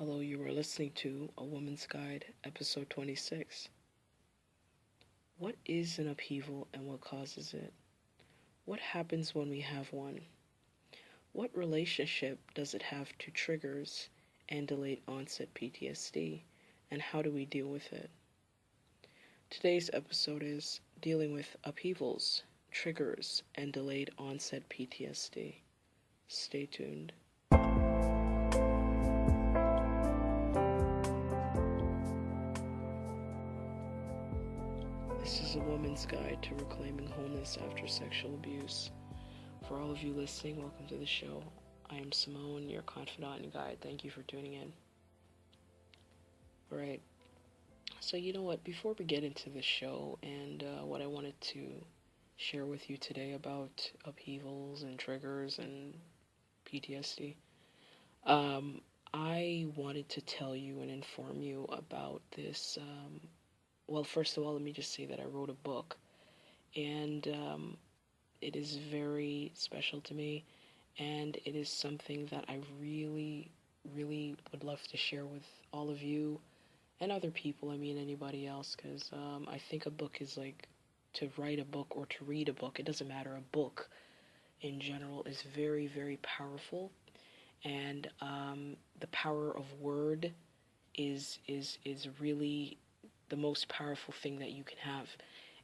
Hello, you are listening to A Woman's Guide, episode 26. What is an upheaval and what causes it? What happens when we have one? What relationship does it have to triggers and delayed onset PTSD, and how do we deal with it? Today's episode is dealing with upheavals, triggers, and delayed onset PTSD. Stay tuned. This is a woman's guide to reclaiming wholeness after sexual abuse. For all of you listening, welcome to the show. I am Simone, your confidant and guide. Thank you for tuning in. Alright, so you know what, before we get into the show and what I wanted to share with you today about upheavals and triggers and PTSD, I wanted to tell you and inform you about this. Well, first of all, let me just say that I wrote a book, and it is very special to me, and it is something that I really, really would love to share with all of you and other people. I mean, anybody else, because I think a book is like, to write a book or to read a book, it doesn't matter. A book in general is very, very powerful, and the power of word is really the most powerful thing that you can have.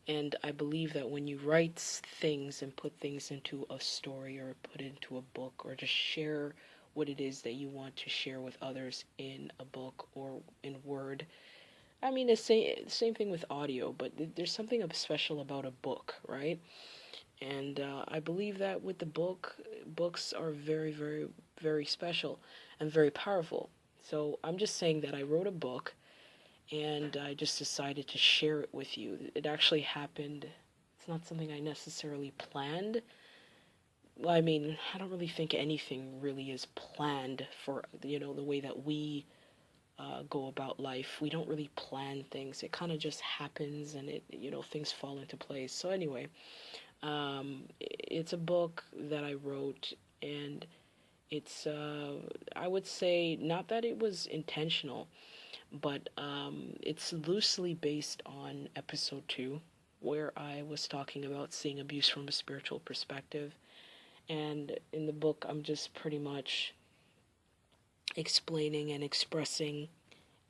And I believe that when you write things and put things into a story or put it into a book or just share what it is that you want to share with others in a book or in word, I mean, the same thing with audio, but there's something special about a book, right? And I believe that with the books are very, very, very special and very powerful. So I'm just saying that I wrote a book, and I just decided to share it with you. It actually happened. It's not something I necessarily planned. Well, I mean, I don't really think anything really is planned for, the way that we go about life. We don't really plan things. It kind of just happens, and things fall into place. So anyway, it's a book that I wrote, and it's, I would say, not that it was intentional, but it's loosely based on episode 2, where I was talking about seeing abuse from a spiritual perspective. And in the book, I'm just pretty much explaining and expressing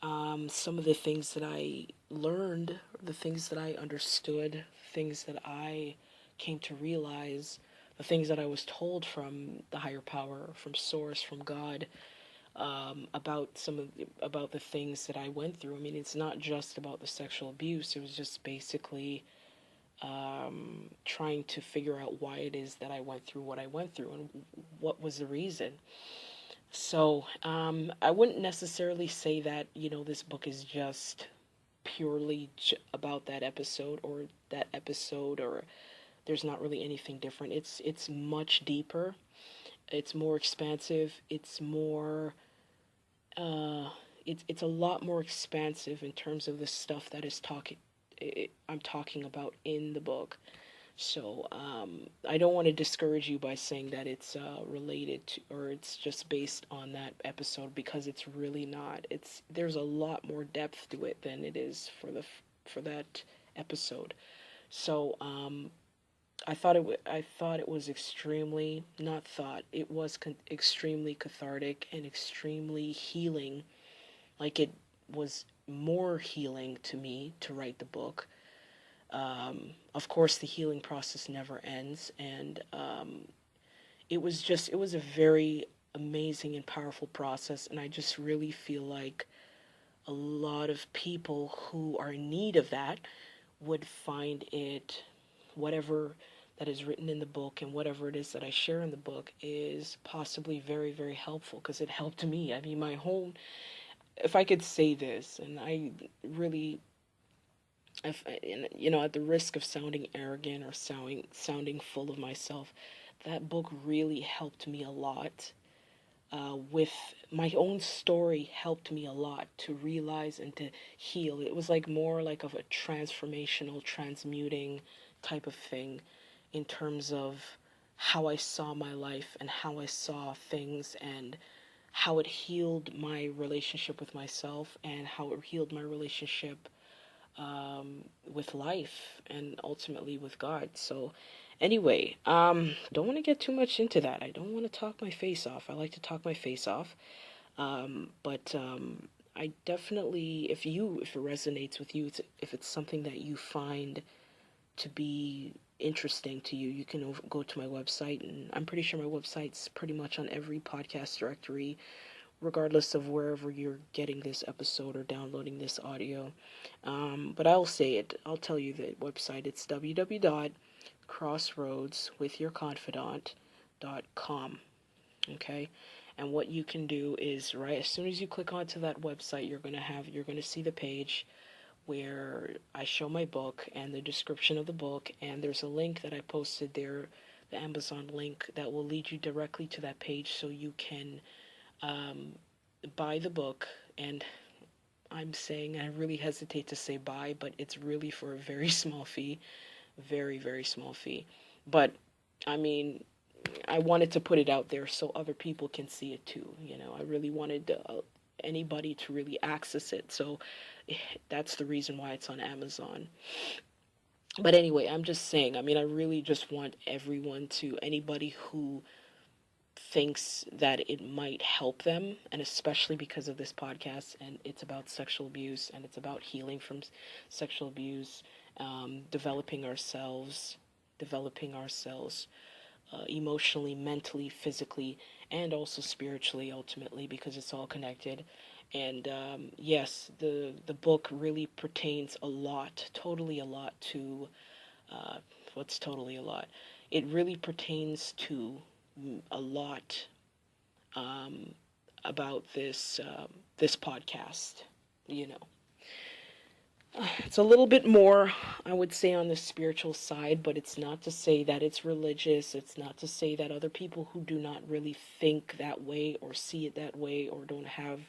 some of the things that I learned, the things that I understood, things that I came to realize, the things that I was told from the higher power, from Source, from God, about about the things that I went through. I mean, it's not just about the sexual abuse. It was just basically trying to figure out why it is that I went through what I went through and what was the reason. So I wouldn't necessarily say that this book is just purely about that episode or there's not really anything different. It's much deeper. It's more expansive. It's more it's a lot more expansive in terms of the stuff that I'm talking about in the book. So I don't want to discourage you by saying that it's related to, or it's just based on that episode, because it's really not. There's a lot more depth to it than it is for that episode. So I thought it was extremely, not thought, it was extremely cathartic and extremely healing. Like, it was more healing to me to write the book. Of course, the healing process never ends, and it was a very amazing and powerful process, and I just really feel like a lot of people who are in need of that would find it, whatever that is written in the book and whatever it is that I share in the book, is possibly very, very helpful, because it helped me. I mean, if I could say this, and I really, at the risk of sounding arrogant or sounding full of myself, that book really helped me a lot. With my own story, helped me a lot to realize and to heal. It was like more like of a transformational, transmuting type of thing, in terms of how I saw my life and how I saw things, and how it healed my relationship with myself and how it healed my relationship with life and ultimately with God. So, anyway, don't want to get too much into that. I don't want to talk my face off. I like to talk my face off, but I definitely, if it resonates with you, if it's something that you find to be interesting to you, you can go to my website, and I'm pretty sure my website's pretty much on every podcast directory, regardless of wherever you're getting this episode or downloading this audio. But I'll say it. I'll tell you the website. It's www.crossroadswithyourconfidant.com. Okay, and what you can do is, right as soon as you click onto that website, you're gonna see the page where I show my book and the description of the book, and there's a link that I posted there, the Amazon link, that will lead you directly to that page so you can um, buy the book. And I'm saying, I really hesitate to say buy, but it's really for a very small fee, very, very small fee. But I mean, I wanted to put it out there so other people can see it too. I really wanted anybody to really access it. So that's the reason why it's on Amazon. But anyway, I'm just saying, I mean, I really just want anybody who thinks that it might help them, and especially because of this podcast, and it's about sexual abuse, and it's about healing from sexual abuse, developing ourselves emotionally, mentally, physically, and also spiritually, ultimately, because it's all connected. And yes, the book really pertains a lot, totally a lot to what's totally a lot. It really pertains to a lot um, about this podcast. You know, it's a little bit more, I would say, on the spiritual side, but it's not to say that it's religious. It's not to say that other people who do not really think that way or see it that way or don't have,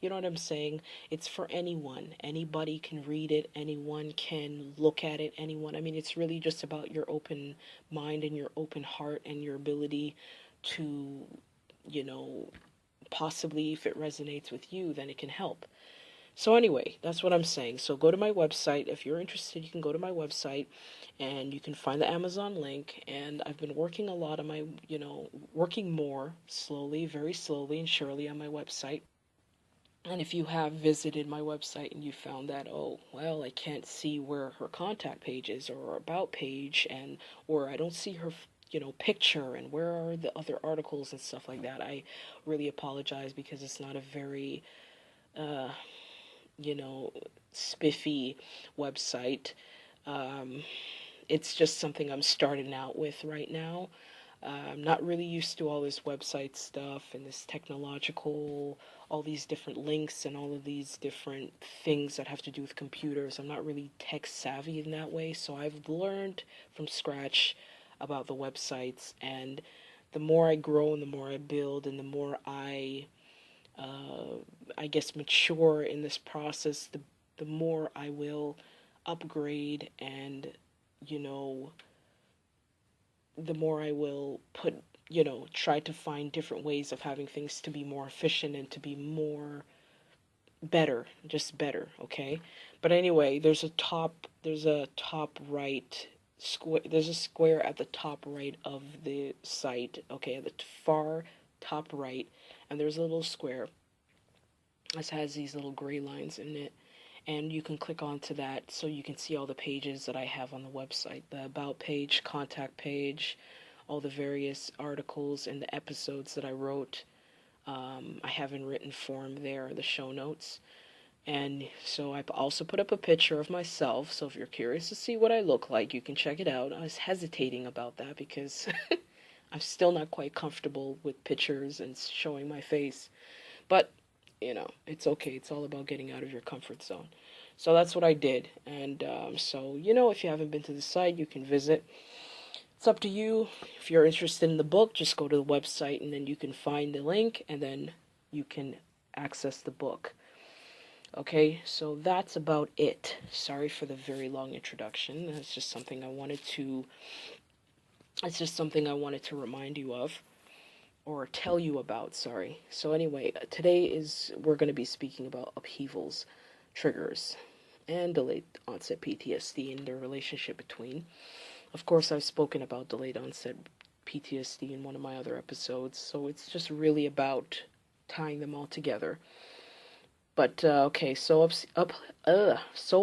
you know what I'm saying? It's for anyone. Anybody can read it. Anyone can look at it. Anyone. I mean, it's really just about your open mind and your open heart and your ability to, you know, possibly if it resonates with you, then it can help. So anyway, that's what I'm saying. So go to my website. If you're interested, you can go to my website and you can find the Amazon link. And I've been working a lot on my, working more slowly, very slowly and surely on my website. And if you have visited my website and you found that, oh, well, I can't see where her contact page is or her about page, and or I don't see her, picture, and where are the other articles and stuff like that, I really apologize, because it's not a very uh, you know, spiffy website. Um, it's just something I'm starting out with right now. I'm not really used to all this website stuff and this technological, all these different links and all of these different things that have to do with computers. I'm not really tech savvy in that way, so I've learned from scratch about the websites. And the more I grow and the more I build and the more uh, I guess, mature in this process, the more I will upgrade, and, you know, the more I will try to find different ways of having things to be more efficient and to be more better, just better, okay? But anyway, there's a top right square, there's a square at the top right of the site, okay, at the far top right, and there's a little square. This has these little gray lines in it, and you can click onto that so you can see all the pages that I have on the website, the about page, contact page, all the various articles and the episodes that I wrote. I have in written form there, the show notes. And so I also put up a picture of myself, so if you're curious to see what I look like, you can check it out. I was hesitating about that because I'm still not quite comfortable with pictures and showing my face. But, it's okay. It's all about getting out of your comfort zone. So that's what I did. And so, if you haven't been to the site, you can visit. It's up to you. If you're interested in the book, just go to the website and then you can find the link and then you can access the book. Okay, so that's about it. Sorry for the very long introduction. It's just something I wanted to remind you of. or tell you about, sorry. So anyway, today we're going to be speaking about upheavals, triggers, and delayed onset PTSD and the relationship between. Of course, I've spoken about delayed onset PTSD in one of my other episodes, so it's just really about tying them all together. But okay, so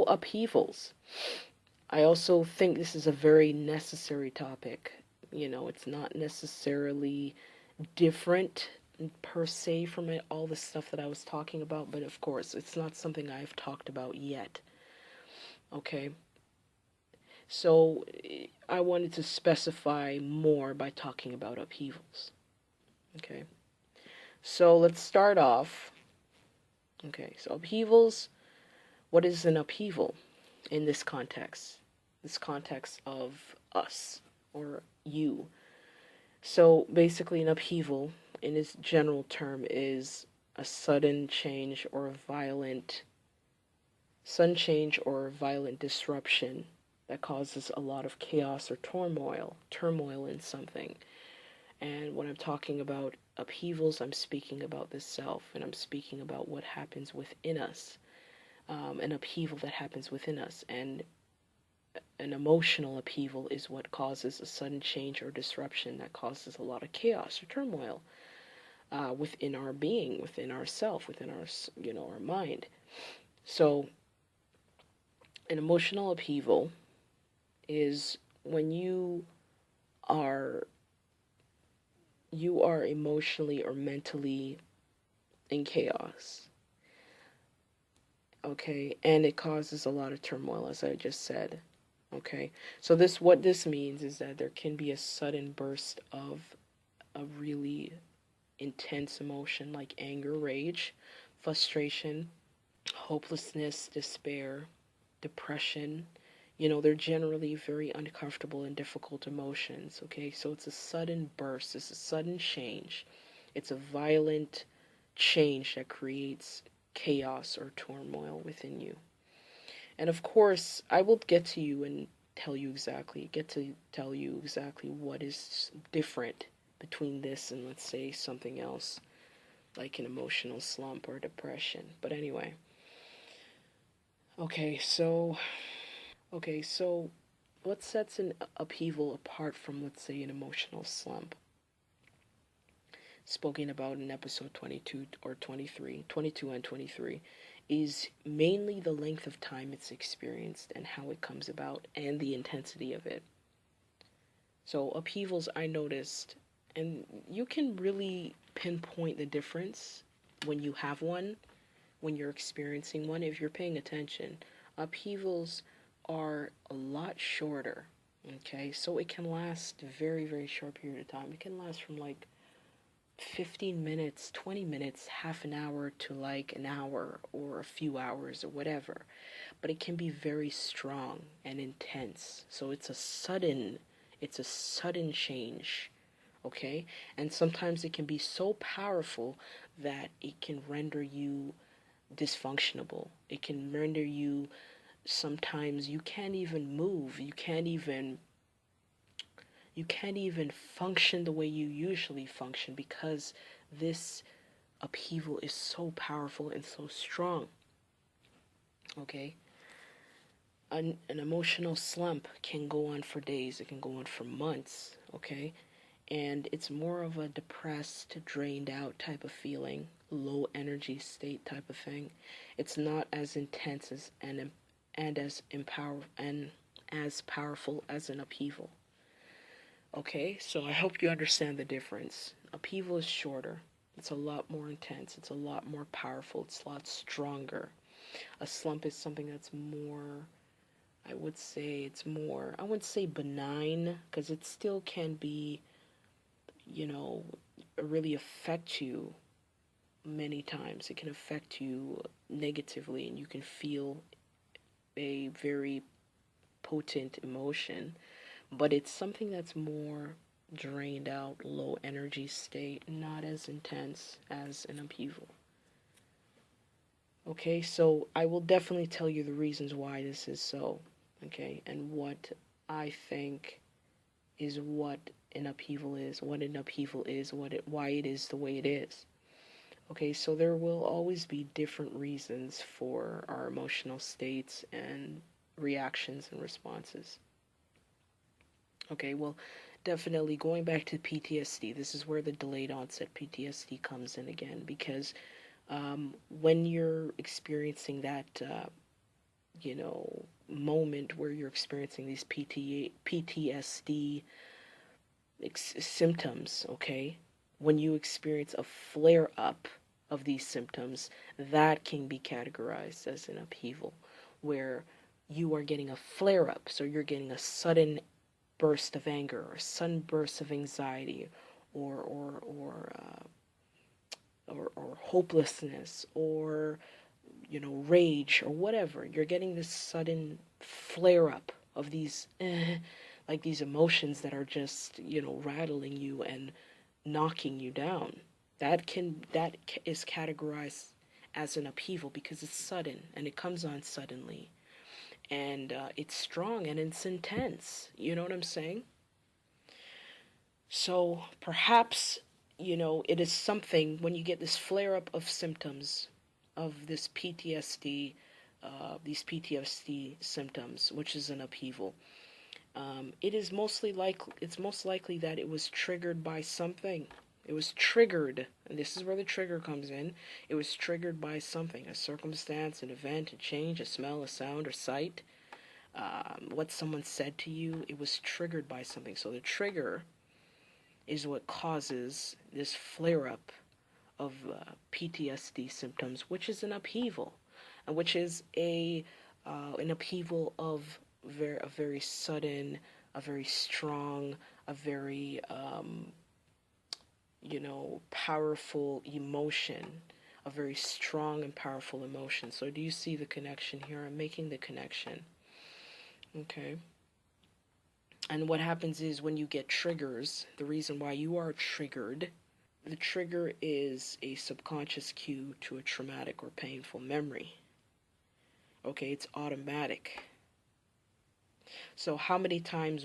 upheavals. I also think this is a very necessary topic. It's not necessarily different per se from all the stuff that I was talking about, but of course, it's not something I've talked about yet. Okay, so I wanted to specify more by talking about upheavals. Okay, so let's start off. Okay, so upheavals. What is an upheaval in this context? This context of us or you. So basically, an upheaval, in its general term, is a sudden change or violent disruption that causes a lot of chaos or turmoil in something. And when I'm talking about upheavals, I'm speaking about the self, and I'm speaking about what happens within us, an upheaval that happens within us. And an emotional upheaval is what causes a sudden change or disruption that causes a lot of chaos or turmoil within our being, within ourself, within our mind. So, an emotional upheaval is when are you are emotionally or mentally in chaos. Okay, and it causes a lot of turmoil, as I just said. Okay, so what this means is that there can be a sudden burst of a really intense emotion like anger, rage, frustration, hopelessness, despair, depression. They're generally very uncomfortable and difficult emotions. Okay, so it's a sudden burst, it's a sudden change, it's a violent change that creates chaos or turmoil within you. And of course, I will get to you and get to tell you exactly what is different between this and, let's say, something else like an emotional slump or depression. But anyway, okay, so what sets an upheaval apart from, let's say, an emotional slump? Spoken about in episode 22 or 23, 22 and 23, is mainly the length of time it's experienced and how it comes about and the intensity of it. So upheavals, I noticed, and you can really pinpoint the difference when you have one, when you're experiencing one, if you're paying attention. Upheavals are a lot shorter, okay? So it can last a very, very short period of time. It can last from like 15 minutes, 20 minutes, half an hour to like an hour or a few hours or whatever. But it can be very strong and intense. So it's a sudden change, okay? And sometimes it can be so powerful that it can render you dysfunctional. It can render you, sometimes you can't even move. You can't even function the way you usually function because this upheaval is so powerful and so strong. Okay? An emotional slump can go on for days, it can go on for months, okay? And it's more of a depressed, drained out type of feeling, low energy state type of thing. It's not as intense and as powerful as an upheaval. Okay, so I hope you understand the difference. Upheaval is shorter. It's a lot more intense. It's a lot more powerful. It's a lot stronger. A slump is something that's more, I wouldn't say benign, because it still can be, you know, really affect you many times. It can affect you negatively, and you can feel a very potent emotion, but it's something that's more drained out, low energy state, not as intense as an upheaval. Okay, so I will definitely tell you the reasons why this is so, okay, and what I think is what an upheaval is, what an upheaval is, why it is the way it is. Okay, so there will always be different reasons for our emotional states and reactions and responses. Okay, well, definitely going back to PTSD, this is where the delayed onset PTSD comes in again, because when you're experiencing that, moment where you're experiencing these PTSD symptoms, okay, when you experience a flare up of these symptoms, that can be categorized as an upheaval, where you are getting a flare up, so you're getting a sudden burst of anger or sudden burst of anxiety or hopelessness or rage or whatever. You're getting this sudden flare up of these like these emotions that are just rattling you and knocking you down. That is categorized as an upheaval because it's sudden and it comes on suddenly, and it's strong and it's intense. You know what I'm saying? So perhaps, it is something when you get this flare up of symptoms of this PTSD, these PTSD symptoms, which is an upheaval. It's most likely that it was triggered by something. It was triggered, and this is where the trigger comes in. It was triggered by something, a circumstance, an event, a change, a smell, a sound, or sight. What someone said to you, it was triggered by something. So the trigger is what causes this flare-up of PTSD symptoms, which is an upheaval, and which is an upheaval of a very sudden, a very strong, a very powerful emotion, a very strong and powerful emotion. So do you see the connection here? I'm making the connection. Okay. And what happens is when you get triggers, the reason why you are triggered, the trigger is a subconscious cue to a traumatic or painful memory. Okay, it's automatic. So how many times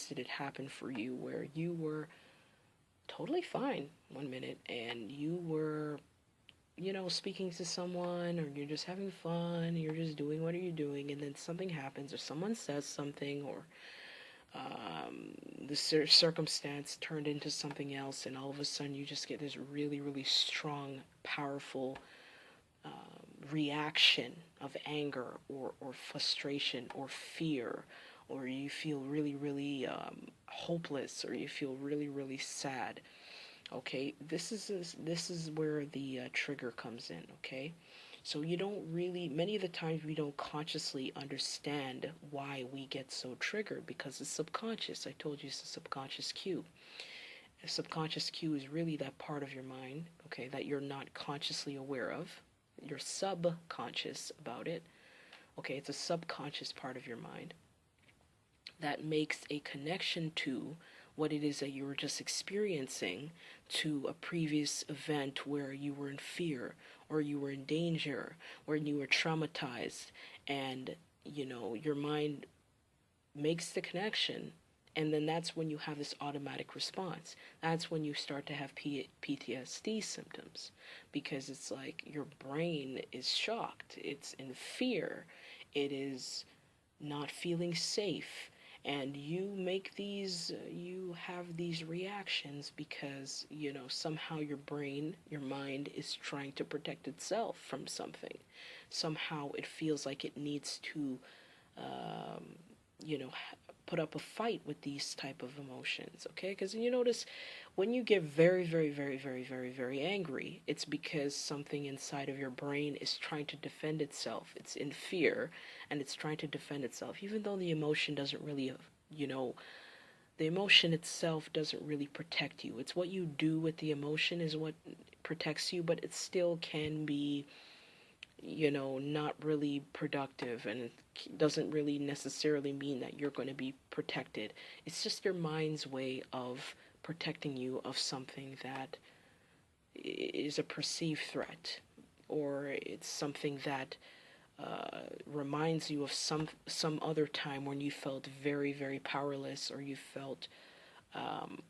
did it happen for you where you were totally fine one minute and you were, speaking to someone, or you're just having fun, you're just doing what are you doing, and then something happens or someone says something, or the circumstance turned into something else, and all of a sudden you just get this really, really strong, powerful reaction of anger or frustration or fear, or you feel really, really hopeless, or you feel really, really sad. Okay, this is where the trigger comes in. Okay, so you don't really, many of the times we don't consciously understand why we get so triggered because it's subconscious. I told you it's a subconscious cue. A subconscious cue is really that part of your mind, okay, that you're not consciously aware of. You're subconscious about it. Okay, it's a subconscious part of your mind that makes a connection to what it is that you were just experiencing, to a previous event where you were in fear or you were in danger or you were traumatized, and your mind makes the connection, and then that's when you have this automatic response. That's when you start to have PTSD symptoms, because it's like your brain is shocked, it's in fear, it is not feeling safe, and you have these reactions because somehow your brain, your mind is trying to protect itself from something. Somehow it feels like it needs to um, put up a fight with these type of emotions. Okay, because you notice when you get very, very, very, very, very, very angry, it's because something inside of your brain is trying to defend itself. It's in fear and it's trying to defend itself, even though the emotion doesn't really, the emotion itself doesn't really protect you. It's what you do with the emotion is what protects you, but it still can be not really productive, and it doesn't really necessarily mean that you're going to be protected. It's just your mind's way of protecting you of something that is a perceived threat, or it's something that reminds you of some other time when you felt very, very powerless, or you felt, um,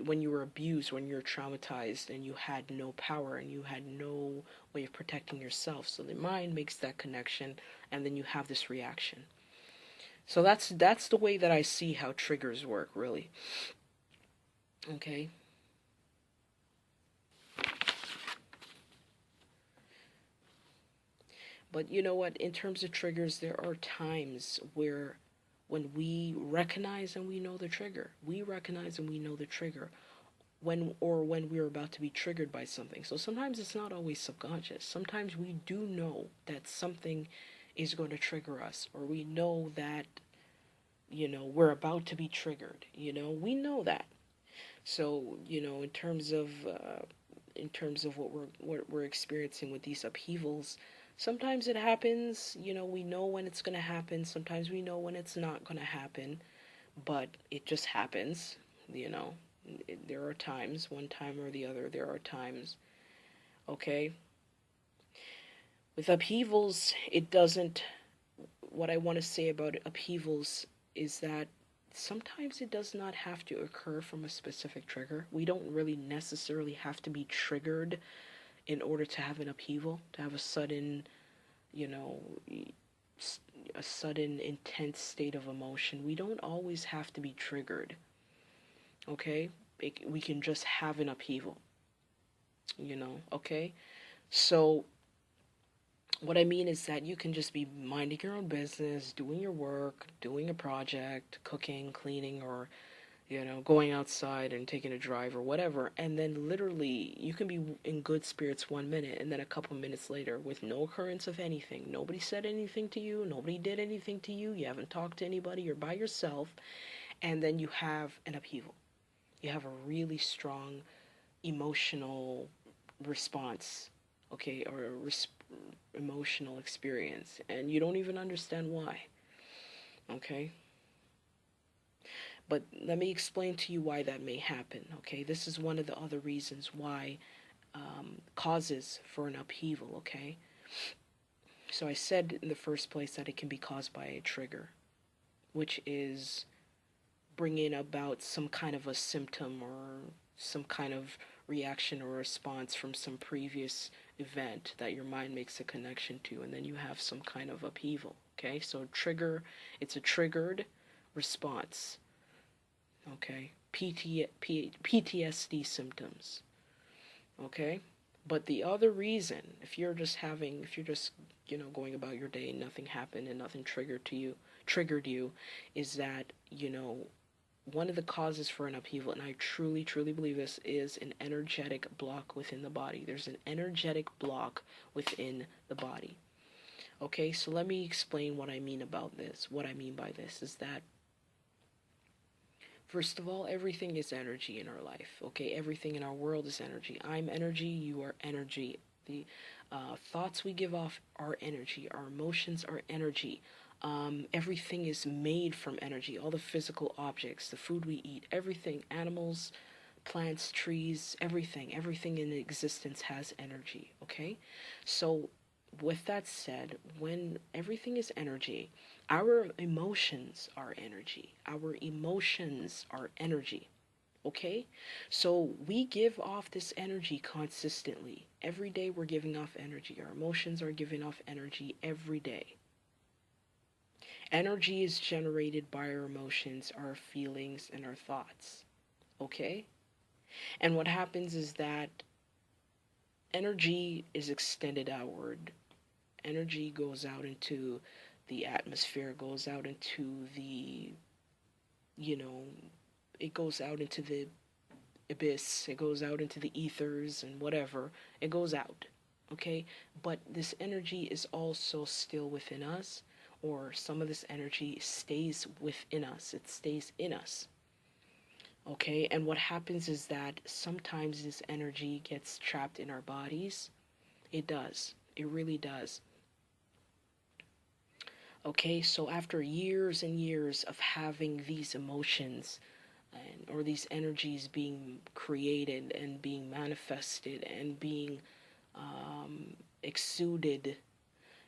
when you were abused, when you were traumatized, and you had no power and you had no way of protecting yourself. So the mind makes that connection, and then you have this reaction. So that's the way that I see how triggers work, really. Okay. But you know what? In terms of triggers, there are times where when we recognize and we know the trigger, we recognize and we know the trigger when we're about to be triggered by something. So sometimes it's not always subconscious. Sometimes we do know that something is going to trigger us, or we know that, we're about to be triggered. We know that. So, in terms of what we're experiencing with these upheavals, sometimes it happens. We know when it's going to happen. Sometimes we know when it's not going to happen, but it just happens. There are times, one time or the other. There are times. Okay. With upheavals, it doesn't. What I want to say about upheavals is that sometimes it does not have to occur from a specific trigger. We don't really necessarily have to be triggered in order to have an upheaval, to have a sudden, you know, a sudden intense state of emotion. We don't always have to be triggered, okay? We can just have an upheaval, okay? So, what I mean is that you can just be minding your own business, doing your work, doing a project, cooking, cleaning, or going outside and taking a drive or whatever, and then literally you can be in good spirits 1 minute, and then a couple minutes later, with no occurrence of anything, nobody said anything to you, nobody did anything to you, you haven't talked to anybody, you're by yourself, and then you have an upheaval. You have a really strong emotional response, okay, or emotional experience, and you don't even understand why, okay? But let me explain to you why that may happen, okay? This is one of the other reasons why, causes for an upheaval, okay? So I said in the first place that it can be caused by a trigger, which is bringing about some kind of a symptom or some kind of reaction or response from some previous event that your mind makes a connection to, and then you have some kind of upheaval, okay? So trigger, it's a triggered response. Okay, PTSD symptoms. Okay, but the other reason, if you're just going about your day and nothing happened and nothing triggered you, is that one of the causes for an upheaval, and I truly, truly believe this, is an energetic block within the body. There's an energetic block within the body. Okay, so let me explain what I mean about this. What I mean by this is that, first of all, everything is energy in our life, okay? Everything in our world is energy. I'm energy, you are energy. The thoughts we give off are energy. Our emotions are energy. Everything is made from energy. All the physical objects, the food we eat, everything, animals, plants, trees, everything in existence has energy, okay? So, with that said, when everything is energy, our emotions are energy. Our emotions are energy. Okay? So we give off this energy consistently. Every day we're giving off energy. Our emotions are giving off energy every day. Energy is generated by our emotions, our feelings, and our thoughts. Okay? And what happens is that energy is extended outward. Energy goes out into the atmosphere, goes out into the, you know, it goes out into the abyss, it goes out into the ethers and whatever. It goes out, okay? But this energy is also still within us, or some of this energy stays within us, it stays in us, okay? And what happens is that sometimes this energy gets trapped in our bodies. It does, it really does. Okay, so after years and years of having these emotions or these energies being created and being manifested and being exuded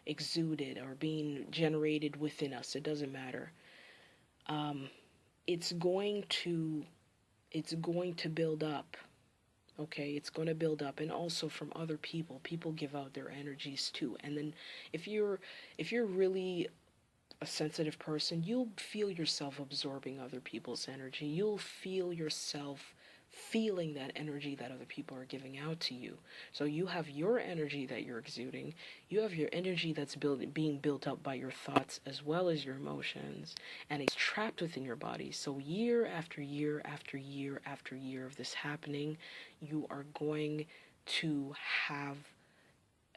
exuded or being generated within us, it doesn't matter. Um, it's going to it's going to build up. Okay, it's going to build up, and also from other people. People give out their energies too, and then if you're really a sensitive person, you'll feel yourself absorbing other people's energy. You'll feel yourself feeling that energy that other people are giving out to you. So you have your energy that you're exuding. You have your energy that's being built up by your thoughts as well as your emotions, and it's trapped within your body. So year after year after year after year of this happening, you are going to have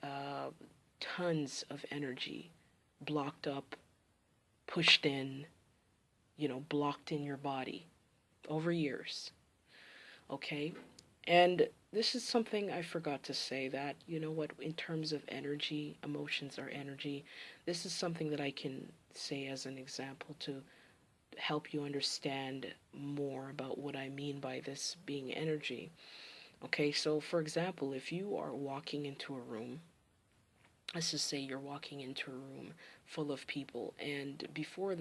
uh, tons of energy blocked up, pushed in, blocked in your body over years. Okay? And this is something I forgot to say, that, in terms of energy, emotions are energy. This is something that I can say as an example to help you understand more about what I mean by this being energy. Okay, so for example, if you are walking into a room, let's just say you're walking into a room full of people, and before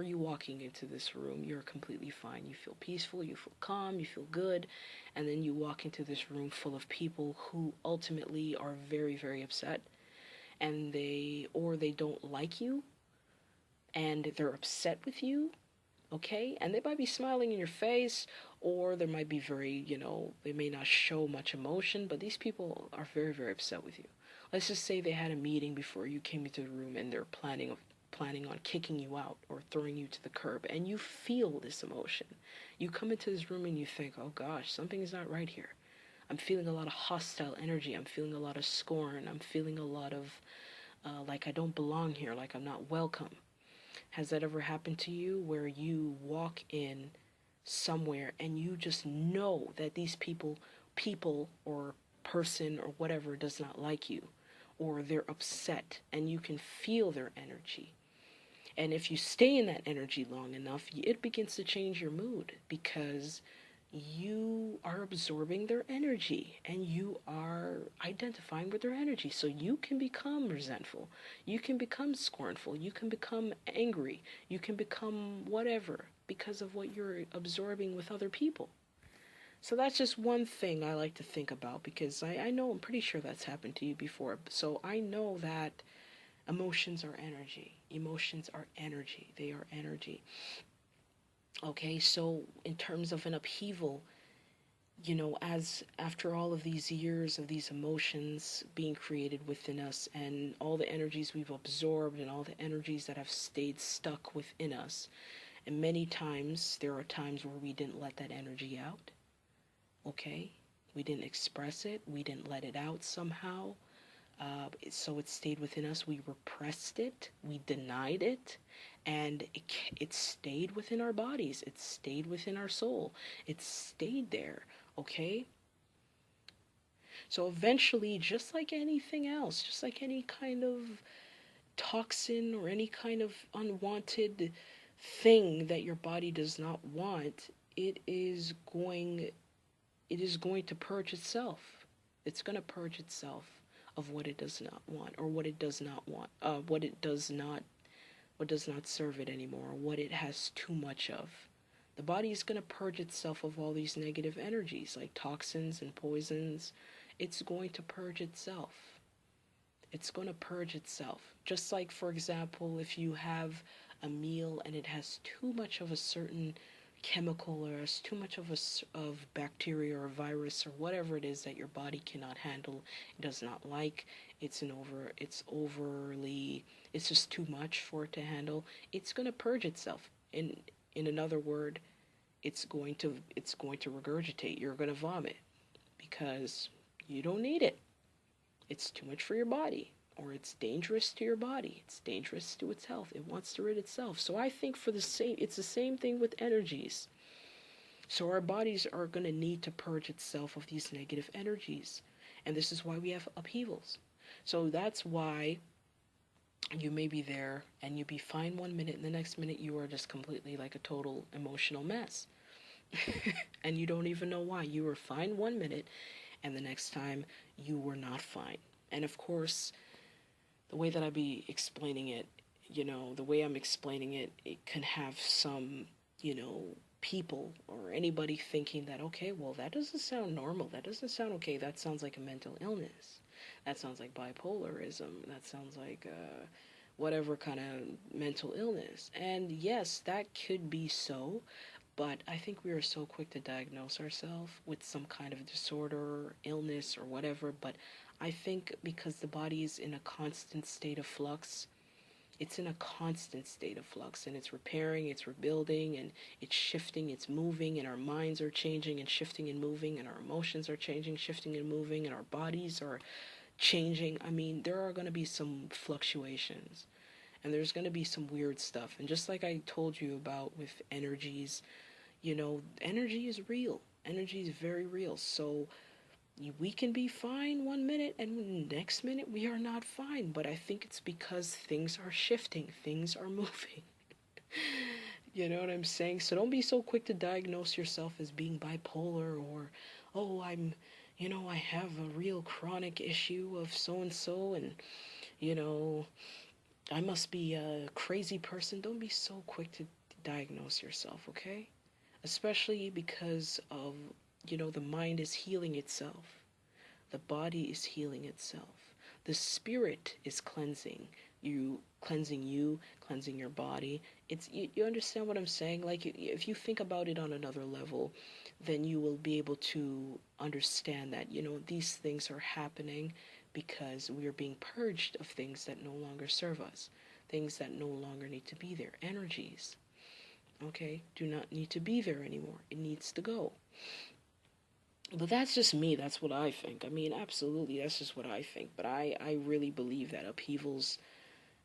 you walking into this room, you're completely fine. You feel peaceful, you feel calm, you feel good, and then you walk into this room full of people who ultimately are very, very upset, and they don't like you, and they're upset with you. Okay, and they might be smiling in your face, or they might be they may not show much emotion, but these people are very, very upset with you. Let's just say they had a meeting before you came into the room, and they're planning on kicking you out or throwing you to the curb, and you feel this emotion. You come into this room and you think, oh gosh, something is not right here. I'm feeling a lot of hostile energy. I'm feeling a lot of scorn. I'm feeling a lot of like I don't belong here, like I'm not welcome. Has that ever happened to you, where you walk in somewhere and you just know that these people or person or whatever does not like you, or they're upset, and you can feel their energy? And if you stay in that energy long enough, it begins to change your mood, because you are absorbing their energy and you are identifying with their energy. So you can become resentful, you can become scornful, you can become angry, you can become whatever because of what you're absorbing with other people. So that's just one thing I like to think about, because I know, I'm pretty sure that's happened to you before. So I know that emotions are energy. Emotions are energy. They are energy. Okay, so in terms of an upheaval, as after all of these years of these emotions being created within us, and all the energies we've absorbed, and all the energies that have stayed stuck within us, and many times there are times where we didn't let that energy out. Okay, we didn't express it, we didn't let it out somehow. So it stayed within us. We repressed it, we denied it, and it stayed within our bodies. It stayed within our soul. It stayed there. Okay? So eventually, just like anything else, just like any kind of toxin or any kind of unwanted thing that your body does not want, it is going to purge itself. It's going to purge itself of what it does not want, or what it does not want, what does not serve it anymore, what it has too much of. The body is going to purge itself of all these negative energies like toxins and poisons. It's going to purge itself. It's going to purge itself. Just like, for example, if you have a meal and it has too much of a certain chemical, or has too much of bacteria or virus or whatever it is that your body cannot handle, it does not like, it's just too much for it to handle, it's going to purge itself. In another word, it's going to regurgitate. You're going to vomit because you don't need it. It's too much for your body, or it's dangerous to your body. It's dangerous to its health. It wants to rid itself. So I think it's the same thing with energies. So our bodies are going to need to purge itself of these negative energies. And this is why we have upheavals. So that's why you may be there and you be fine 1 minute, and the next minute you are just completely like a total emotional mess. And you don't even know why. You were fine 1 minute, and the next time you were not fine. And of course, the way that I be explaining it, the way I'm explaining it, it can have some, people or anybody thinking that, okay, well, that doesn't sound normal. That doesn't sound okay. That sounds like a mental illness. That sounds like bipolarism. That sounds like whatever kind of mental illness. And yes, that could be so, but I think we are so quick to diagnose ourselves with some kind of disorder or illness or whatever. But I think because the body is in a constant state of flux, it's in a constant state of flux, and it's repairing, it's rebuilding, and it's shifting, it's moving, and our minds are changing and shifting and moving, and our emotions are changing, shifting and moving, and our bodies are changing. I mean, there are going to be some fluctuations, and there's going to be some weird stuff. And just like I told you about with energies, energy is real. Energy is very real. So we can be fine 1 minute and next minute we are not fine. But I think it's because things are shifting, things are moving. You know what I'm saying? So don't be so quick to diagnose yourself as being bipolar or, oh, I have a real chronic issue of so and so, and, you know, I must be a crazy person. Don't be so quick to diagnose yourself, okay? Especially because of, the mind is healing itself. The body is healing itself. The spirit is cleansing your body. You understand what I'm saying? Like, if you think about it on another level, then you will be able to understand that, these things are happening because we are being purged of things that no longer serve us, things that no longer need to be there. Energies, okay, do not need to be there anymore. It needs to go. But that's just me. That's what I think. I mean, absolutely, that's just what I think. But I really believe that upheavals,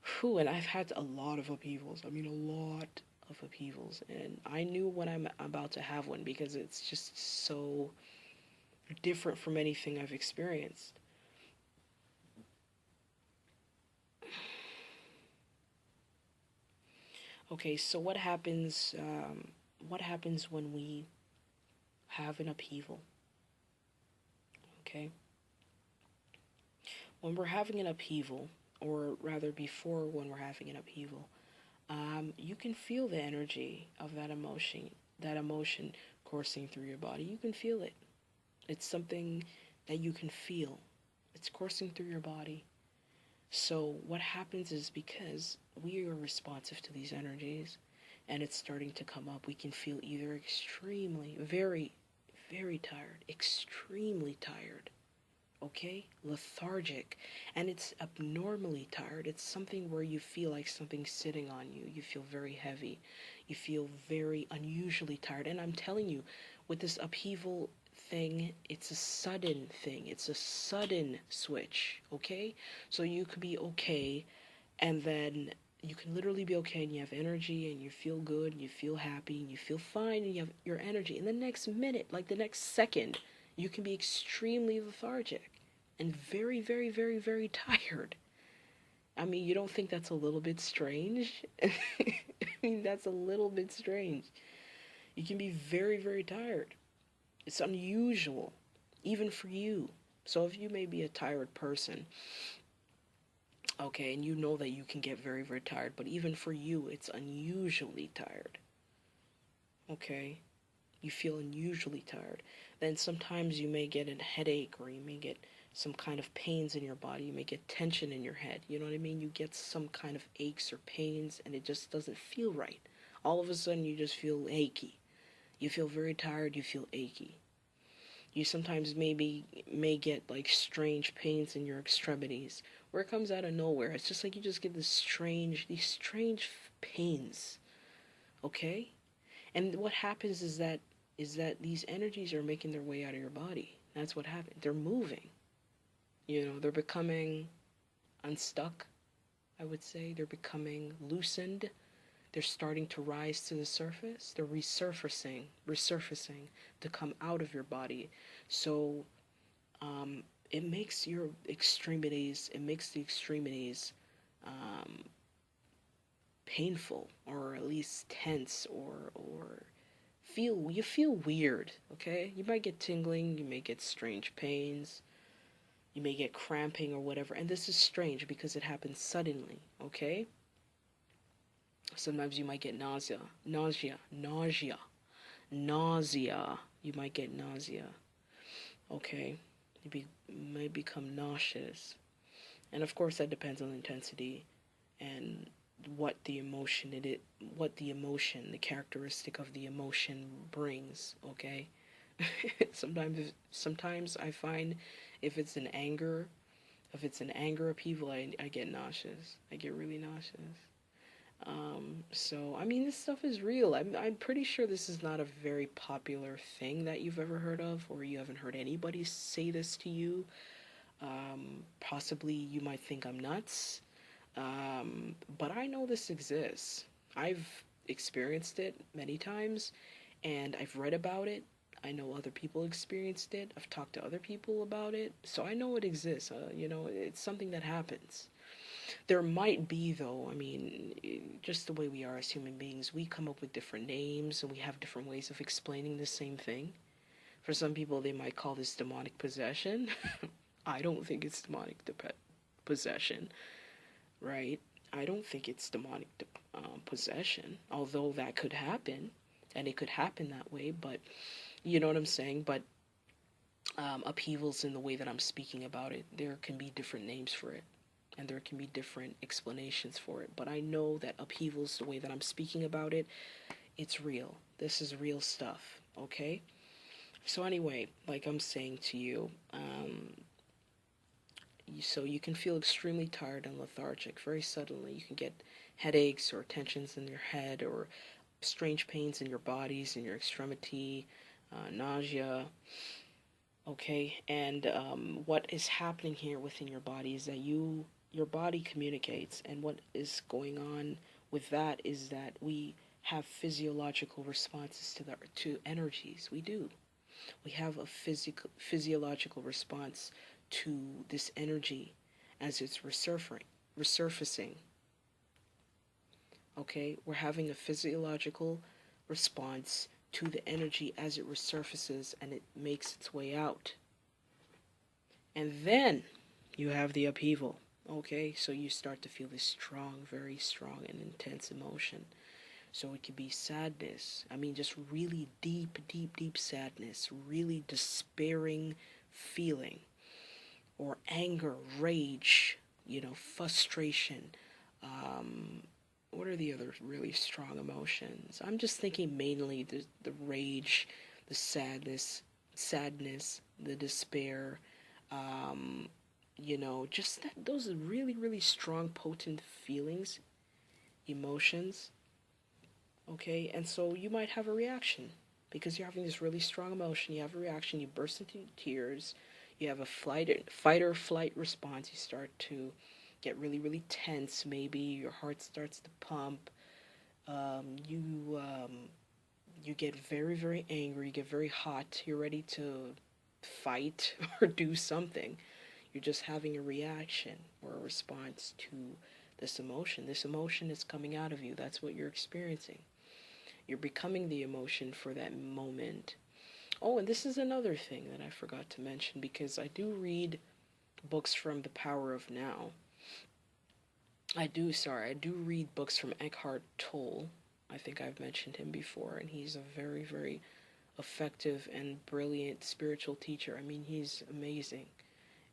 whew, and I've had a lot of upheavals. I mean, a lot of upheavals. And I knew when I'm about to have one because it's just so different from anything I've experienced. Okay, so what happens? What happens when we have an upheaval? Okay, when we're having an upheaval, or rather before when we're having an upheaval, you can feel the energy of that emotion coursing through your body. You can feel it. It's something that you can feel. It's coursing through your body. So what happens is because we are responsive to these energies and it's starting to come up, we can feel either extremely, very, very tired, extremely tired, okay? Lethargic. And it's abnormally tired. It's something where you feel like something's sitting on you. You feel very heavy. You feel very unusually tired. And I'm telling you, with this upheaval thing, it's a sudden thing. It's a sudden switch, okay? So you could be okay, and then you can literally be okay and you have energy and you feel good and you feel happy and you feel fine and you have your energy. In the next minute, like the next second, you can be extremely lethargic and very, very, very, very tired. I mean, you don't think that's a little bit strange? I mean, that's a little bit strange. You can be very, very tired. It's unusual, even for you. So if you may be a tired person, okay, and you know that you can get very, very tired, but even for you, it's unusually tired. Okay? You feel unusually tired. Then sometimes you may get a headache, or you may get some kind of pains in your body. You may get tension in your head. You know what I mean? You get some kind of aches or pains, and it just doesn't feel right. All of a sudden, you just feel achy. You feel very tired, you feel achy. You sometimes may get like strange pains in your extremities, where it comes out of nowhere. It's just like you just get these strange pains. Okay? And what happens is that these energies are making their way out of your body. That's what happened. They're moving. They're becoming unstuck, I would say. They're becoming loosened. They're starting to rise to the surface. They're resurfacing to come out of your body. So it makes the extremities um, painful, or at least tense, or you feel weird, okay? You might get tingling, you may get strange pains, You may get cramping or whatever. And this is strange because it happens suddenly, okay? Sometimes you might get nausea. You might get nausea, okay? May become nauseous. And of course that depends on the intensity and the characteristic of the emotion brings, okay? Sometimes I find if it's an anger upheaval, I get nauseous. I get really nauseous. So I mean, this stuff is real. I'm pretty sure this is not a very popular thing that you've ever heard of, or you haven't heard anybody say this to you. Possibly you might think I'm nuts, but I know this exists. I've experienced it many times, and I've read about it. I know other people experienced it. I've talked to other people about it, so I know it exists. It's something that happens. There might be, though, I mean, just the way we are as human beings, we come up with different names and we have different ways of explaining the same thing. For some people, they might call this demonic possession. I don't think it's demonic possession, right? I don't think it's demonic possession, although that could happen, and it could happen that way, but you know what I'm saying? But upheavals, in the way that I'm speaking about it, there can be different names for it, and there can be different explanations for it. But I know that upheavals, the way that I'm speaking about it, it's real. This is real stuff, okay? So anyway, like I'm saying to you, so you can feel extremely tired and lethargic very suddenly. You can get headaches or tensions in your head or strange pains in your bodies, in your extremity, nausea. Okay, and what is happening here within your body is that your body communicates, and what is going on with that is that we have physiological responses to energies. We do. We have a physiological response to this energy as it's resurfacing. Okay, we're having a physiological response to the energy as it resurfaces and it makes its way out. And then you have the upheaval. Okay, so you start to feel this strong, very strong and intense emotion. So it could be sadness. I mean, just really deep sadness, really despairing feeling, or anger, rage, frustration. What are the other really strong emotions? I'm just thinking mainly the rage, the sadness, the despair, just those really strong, potent feelings, emotions. Okay, and so you might have a reaction because you're having this really strong emotion. You have a reaction, you burst into tears, you have a fight or flight response. You start to get really tense. Maybe your heart starts to pump. You get very angry. You get very hot. You're ready to fight or do something. You're just having a reaction or a response to this emotion. This emotion is coming out of you. That's what you're experiencing. You're becoming the emotion for that moment. Oh, and this is another thing that I forgot to mention, because I do read books from The Power of Now. I do read books from Eckhart Tolle. I think I've mentioned him before, and he's a very effective and brilliant spiritual teacher. I mean, he's amazing.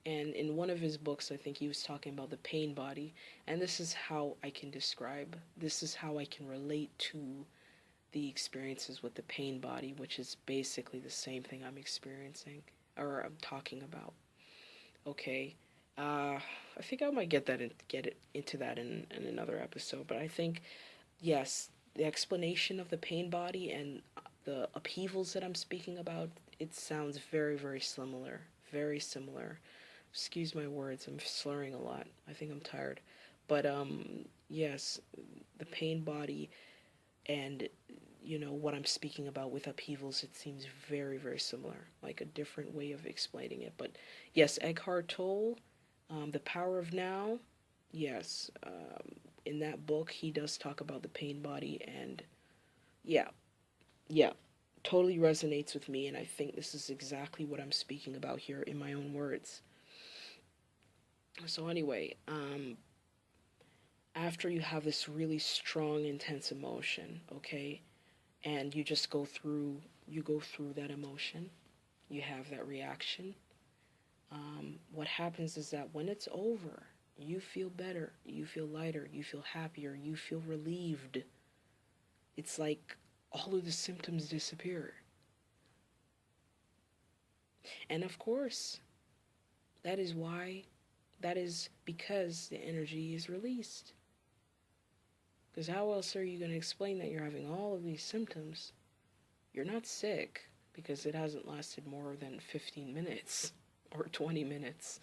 And in one of his books, I think he was talking about the pain body, and this is how I can relate to the experiences with the pain body, which is basically the same thing I'm experiencing, or I'm talking about. Okay, I think I might get it into that in another episode, but I think, yes, the explanation of the pain body and the upheavals that I'm speaking about, it sounds very similar, very similar. Excuse my words, I'm slurring a lot. I think I'm tired. But yes, the pain body and what I'm speaking about with upheavals, it seems very similar, like a different way of explaining it. But yes, Eckhart Tolle, The Power of Now, yes, in that book he does talk about the pain body, and yeah, totally resonates with me, and I think this is exactly what I'm speaking about here in my own words. So anyway, after you have this really strong, intense emotion, okay, and you just go through that emotion, you have that reaction. What happens is that when it's over, you feel better, you feel lighter, you feel happier, you feel relieved. It's like all of the symptoms disappear. And of course, that is why, that is because the energy is released. Because how else are you going to explain that you're having all of these symptoms? You're not sick because it hasn't lasted more than 15 minutes or 20 minutes.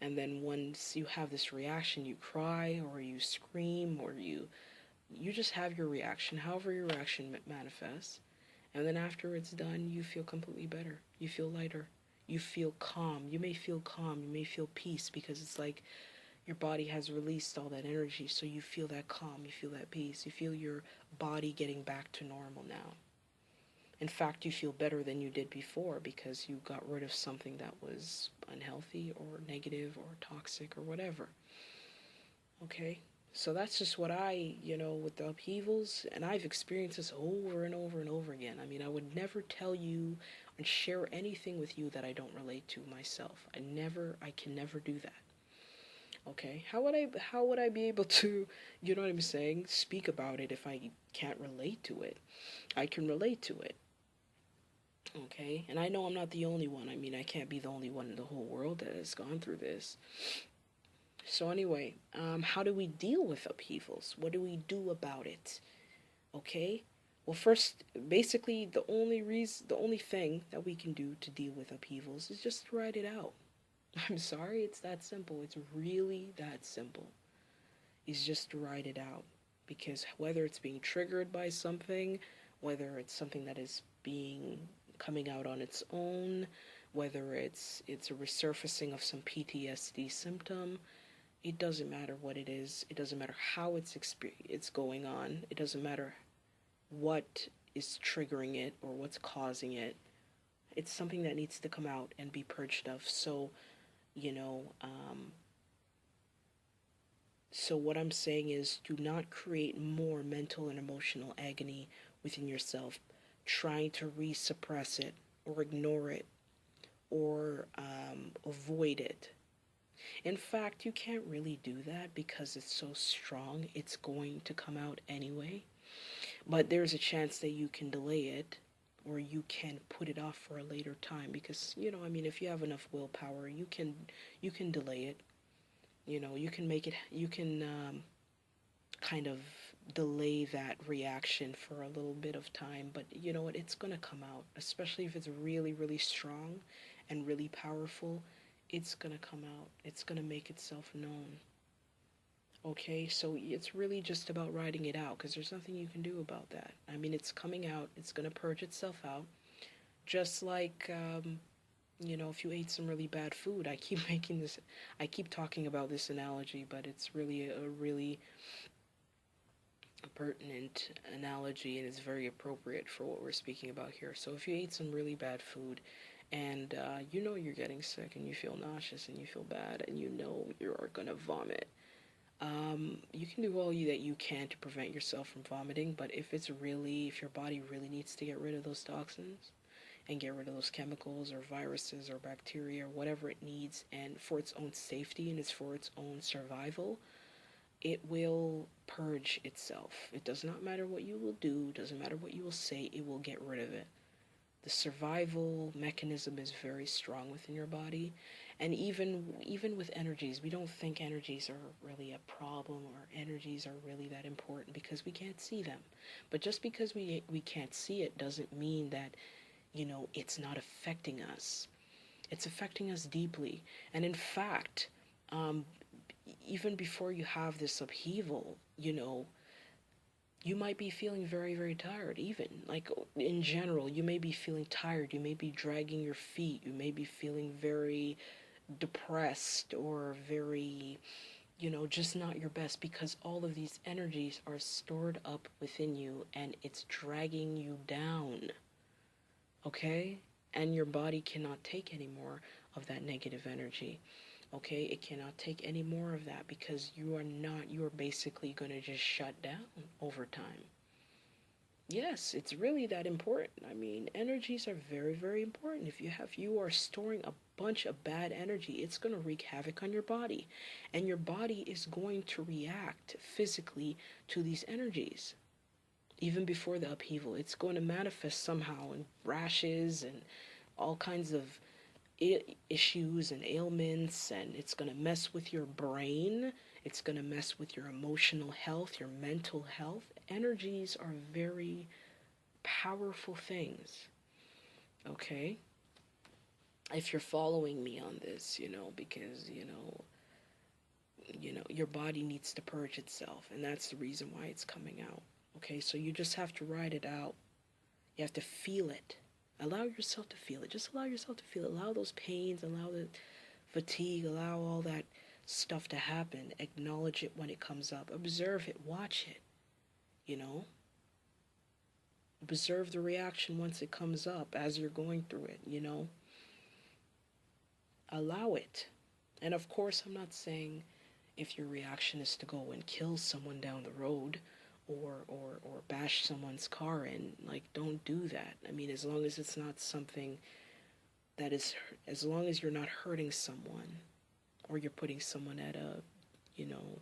And then once you have this reaction, you cry or you scream or you just have your reaction, however your reaction manifests. And then after it's done, you feel completely better. You feel lighter. You feel calm. You may feel calm. You may feel peace because it's like your body has released all that energy. So you feel that calm. You feel that peace. You feel your body getting back to normal now. In fact, you feel better than you did before because you got rid of something that was unhealthy or negative or toxic or whatever. Okay? So that's just what with the upheavals, and I've experienced this over and over and over again. I mean, I would never tell you and share anything with you that I don't relate to myself. I can never do that. Okay? How would I be able to, you know what I'm saying, speak about it if I can't relate to it? I can relate to it. Okay? And I know I'm not the only one. I mean, I can't be the only one in the whole world that has gone through this. So anyway, how do we deal with upheavals? What do we do about it? Okay? Well, first, basically, the only thing that we can do to deal with upheavals is just to write it out. I'm sorry, it's that simple. It's really that simple. Is just to write it out. Because whether it's being triggered by something, whether it's something that is being coming out on its own, whether it's a resurfacing of some PTSD symptom, it doesn't matter what it is. It doesn't matter how it's going on. It doesn't matter what is triggering it or what's causing it. It's something that needs to come out and be purged of. So, you know, so what I'm saying is do not create more mental and emotional agony within yourself, trying to suppress it or ignore it or avoid it. In fact, you can't really do that because it's so strong. It's going to come out anyway. But there's a chance that you can delay it or you can put it off for a later time because, I mean, if you have enough willpower, you can delay it. You can make it, you can kind of delay that reaction for a little bit of time, but you know what, it's going to come out, especially if it's really, really strong and really powerful. It's going to come out. It's going to make itself known. Okay, so it's really just about writing it out because there's nothing you can do about that. I mean, it's coming out. It's going to purge itself out. Just like, if you ate some really bad food, I keep talking about this analogy, but it's really a really pertinent analogy and it's very appropriate for what we're speaking about here. So if you ate some really bad food and you're getting sick and you feel nauseous and you feel bad and you are going to vomit, you can do all that you can to prevent yourself from vomiting, but if your body really needs to get rid of those toxins and get rid of those chemicals or viruses or bacteria or whatever it needs, and for its own safety and it's for its own survival, it will purge itself. It does not matter what you will do, doesn't matter what you will say, it will get rid of it. The survival mechanism is very strong within your body. And even with energies, we don't think energies are really a problem or energies are really that important because we can't see them. But just because we can't see it doesn't mean that, it's not affecting us. It's affecting us deeply. And in fact, even before you have this upheaval, you might be feeling very, very tired, even. Like, in general, you may be feeling tired. You may be dragging your feet. You may be feeling very depressed or very, just not your best because all of these energies are stored up within you and it's dragging you down. Okay? And your body cannot take any more of that negative energy. Okay, it cannot take any more of that, because you are basically going to just shut down over time. Yes, it's really that important. I mean, energies are very, very important. If you are storing a bunch of bad energy, it's going to wreak havoc on your body. And your body is going to react physically to these energies. Even before the upheaval, it's going to manifest somehow in rashes and all kinds of issues and ailments, and it's going to mess with your brain. It's going to mess with your emotional health, your mental health. Energies are very powerful things, okay? If you're following me on this, because your body needs to purge itself, and that's the reason why it's coming out. Okay, so you just have to ride it out. You have to feel it. Allow yourself to feel it. Just allow yourself to feel it. Allow those pains, allow the fatigue, allow all that stuff to happen. Acknowledge it when it comes up. Observe it. Watch it. You know? Observe the reaction once it comes up as you're going through it. Allow it. And of course, I'm not saying if your reaction is to go and kill someone down the road or bash someone's car in, like, don't do that. I mean, as long as it's not something that is, as long as you're not hurting someone, or you're putting someone at a, you know,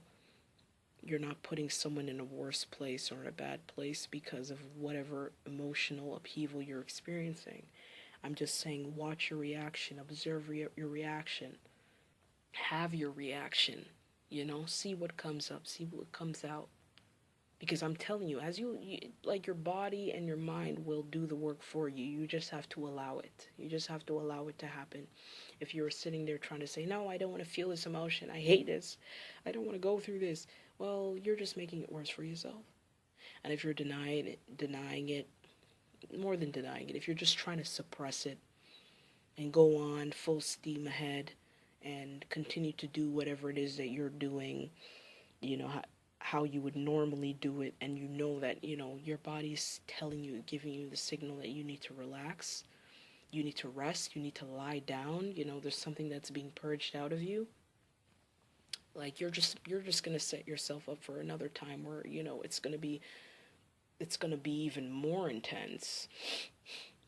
you're not putting someone in a worse place or a bad place because of whatever emotional upheaval you're experiencing. I'm just saying, watch your reaction, observe your reaction, have your reaction, see what comes up, see what comes out. Because I'm telling you, as like, your body and your mind will do the work for you. You just have to allow it. You just have to allow it to happen. If you're sitting there trying to say, no, I don't want to feel this emotion, I hate this, I don't want to go through this, well, you're just making it worse for yourself. And if you're denying it, more than denying it, if you're just trying to suppress it and go on full steam ahead and continue to do whatever it is that you're doing, how you would normally do it, and that your body's telling you, giving you the signal that you need to relax, you need to rest, you need to lie down, there's something that's being purged out of you. Like, you're just going to set yourself up for another time where it's going to be even more intense,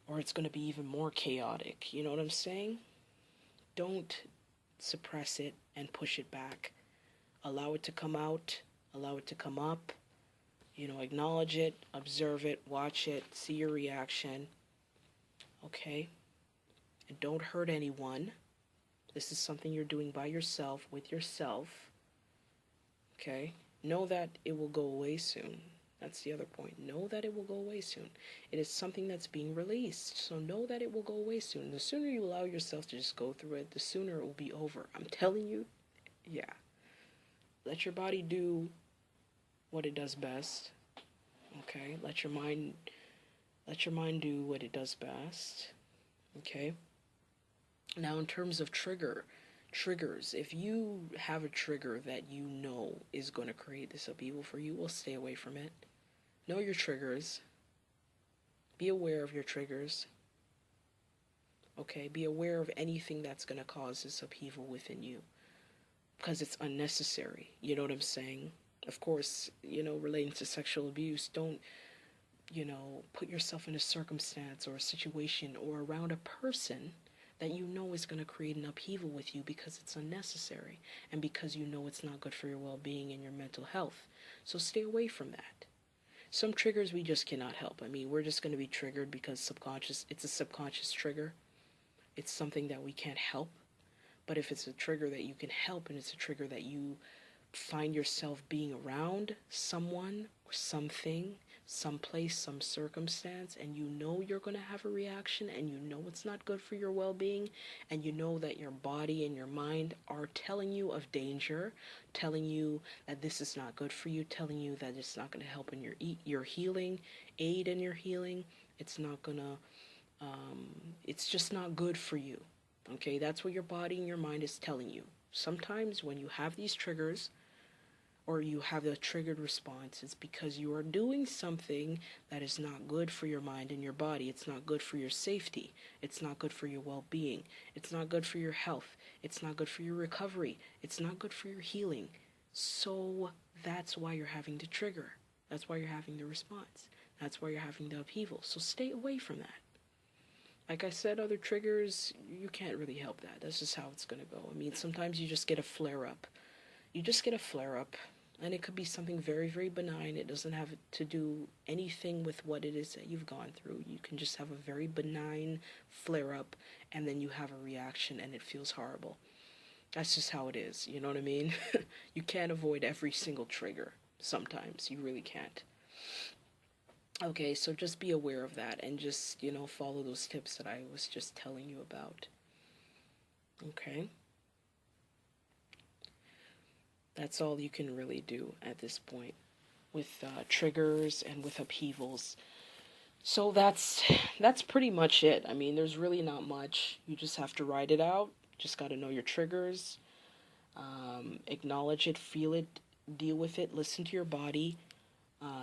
or it's going to be even more chaotic. You know what I'm saying? Don't suppress it and push it back. Allow it to come out, allow it to come up, acknowledge it, observe it, watch it, see your reaction, okay? And don't hurt anyone. This is something you're doing by yourself, with yourself, okay? Know that it will go away soon. That's the other point. Know that it will go away soon. It is something that's being released, so know that it will go away soon. The sooner you allow yourself to just go through it, the sooner it will be over. I'm telling you, yeah. Let your body do what it does best. Okay? Let your mind do what it does best. Okay? Now, in terms of triggers, if you have a trigger that is going to create this upheaval for you, well, stay away from it. Know your triggers. Be aware of your triggers. Okay? Be aware of anything that's going to cause this upheaval within you, because it's unnecessary. You know what I'm saying? Of course, relating to sexual abuse, don't, put yourself in a circumstance or a situation or around a person that is going to create an upheaval with you, because it's unnecessary and because it's not good for your well-being and your mental health. So stay away from that. Some triggers we just cannot help. I mean, we're just going to be triggered because it's a subconscious trigger. It's something that we can't help. But if it's a trigger that you can help, and it's a trigger that you find yourself being around someone or something, someplace, some circumstance, and you're going to have a reaction, and it's not good for your well-being, and that your body and your mind are telling you of danger, telling you that this is not good for you, telling you that it's not going to help in your healing, aid in your healing, it's not going to, it's just not good for you. Okay, that's what your body and your mind is telling you. Sometimes when you have these triggers, or you have a triggered response, it's because you are doing something that is not good for your mind and your body. It's not good for your safety. It's not good for your well-being. It's not good for your health. It's not good for your recovery. It's not good for your healing. So that's why you're having the trigger. That's why you're having the response. That's why you're having the upheaval. So stay away from that. Like I said, other triggers, you can't really help that. That's just how it's going to go. I mean, sometimes you just get a flare-up. You just get a flare-up, and it could be something very, very benign. It doesn't have to do anything with what it is that you've gone through. You can just have a very benign flare-up, and then you have a reaction, and it feels horrible. That's just how it is, you know what I mean? You can't avoid every single trigger. Sometimes, you really can't. Okay, so just be aware of that, and just, follow those tips that I was just telling you about. Okay? That's all you can really do at this point with triggers and with upheavals. So that's pretty much it. I mean, there's really not much. You just have to ride it out. Just got to know your triggers, acknowledge it, feel it, deal with it, listen to your body,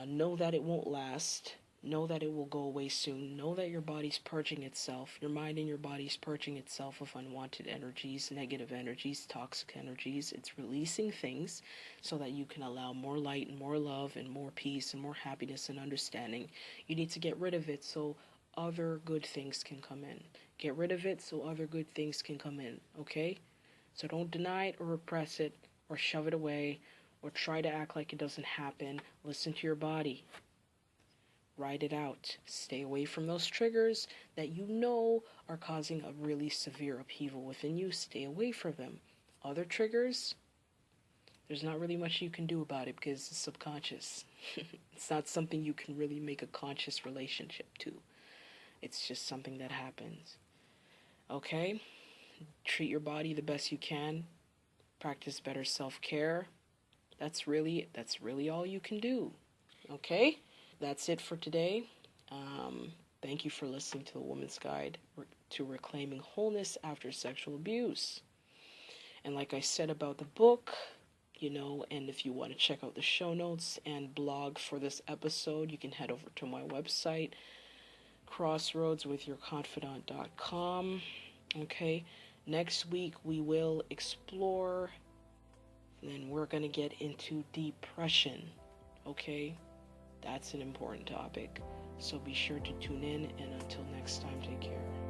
know that it won't last, know that it will go away soon, know that your body's purging itself, your mind and your body's purging itself of unwanted energies, negative energies, toxic energies. It's releasing things so that you can allow more light and more love and more peace and more happiness and understanding. You need to get rid of it so other good things can come in. Get rid of it so other good things can come in, okay? So don't deny it or repress it or shove it away or try to act like it doesn't happen. Listen to your body. Ride it out. Stay away from those triggers that you know are causing a really severe upheaval within you. Stay away from them. Other triggers, there's not really much you can do about it because it's subconscious. It's not something you can really make a conscious relationship to. It's just something that happens. Okay? Treat your body the best you can. Practice better self-care. That's really all you can do. Okay? That's it for today. Thank you for listening to the Woman's Guide to Reclaiming Wholeness After Sexual Abuse. And like I said about the book, and if you want to check out the show notes and blog for this episode, you can head over to my website, crossroadswithyourconfidant.com. Okay? Next week we will explore, and we're going to get into depression. Okay? That's an important topic. So be sure to tune in, and until next time, take care.